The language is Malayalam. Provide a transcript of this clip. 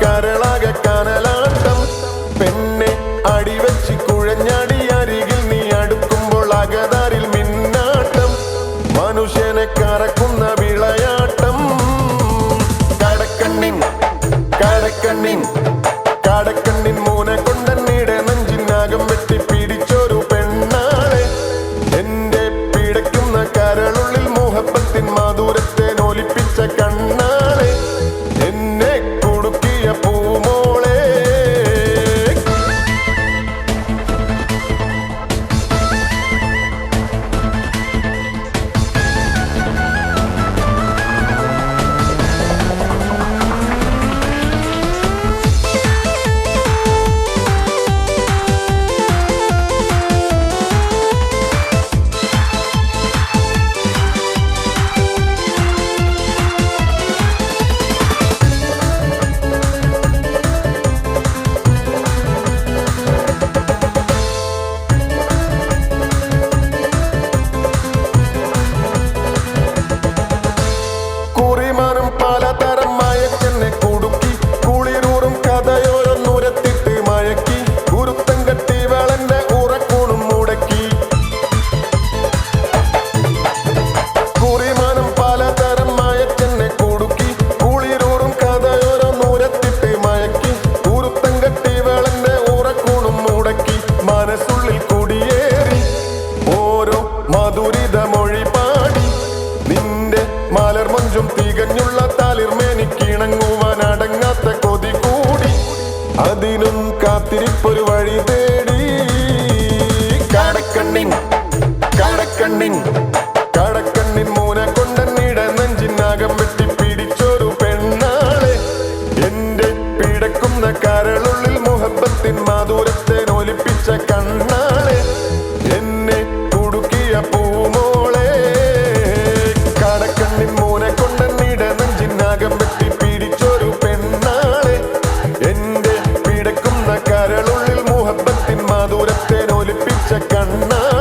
കരളാകെ കനലാട്ടം പെണ്ണെ അടിവെച്ച് കുഴഞ്ഞടി അരികിൽ നീ അടുക്കുമ്പോൾ അകതാരിൽ മിന്നാട്ടം മനുഷ്യനെ കറക്കുന്ന വിളയാട്ടം കടക്കണ്ണിൻ കടക്കണ്ണിൻ കടക്കണ്ണിൻ മൂനെ കൊണ്ടെന്നിടെ നെഞ്ചിനാകം വെട്ടി പിടിച്ചൊരു പെണ്ണാളെ എന്റെ പിടയ്ക്കുന്ന കരളുള്ളിൽ മുഹബത്തിൻ മാധുരത്തെ നോലിപ്പിച്ച കണ്ണാളെ എന്നെ കുടുക്കിയ പൂമോളെ മനസ്സുള്ളിൽ കുടിയേറി ഓരോ മധുരിത മൊഴി പാടി നിന്റെ മലർമഞ്ചും തികഞ്ഞുള്ള തളിർമേനിക്കിണങ്ങുവാൻ അടങ്ങാത്ത കൊതി കൂടി അതിനും കാത്തിരിപ്പൊരു വഴി തേടി കടക്കണ്ണിൻ കടക്കണ്ണിൻ കടക്കണ്ണിൻ മൂനെ കൊണ്ടെന്നിട നെഞ്ചിനാകം വെട്ടി പിടിച്ചൊരു പെണ്ണാളെ എന്റെ പിടക്കുന്ന കരളുള്ളിൽ മുഹബത്തിൻ മാധുരത്തെ നോലിപ്പിച്ച കണ്ണാളെ എന്നെ കുടുക്കിയ പൂമോളെ കടക്കണ്ണിൻ മൂനെ കൊണ്ടെന്നിട നെഞ്ചിനാകം വെട്ടി പിടിച്ചൊരു പെണ്ണാളെ എന്റെ പിടക്കുന്ന കരളുള്ളിൽ മുഹബത്തിൻ മാധുരത്തെ നോലിപ്പിച്ച കണ്ണാളെ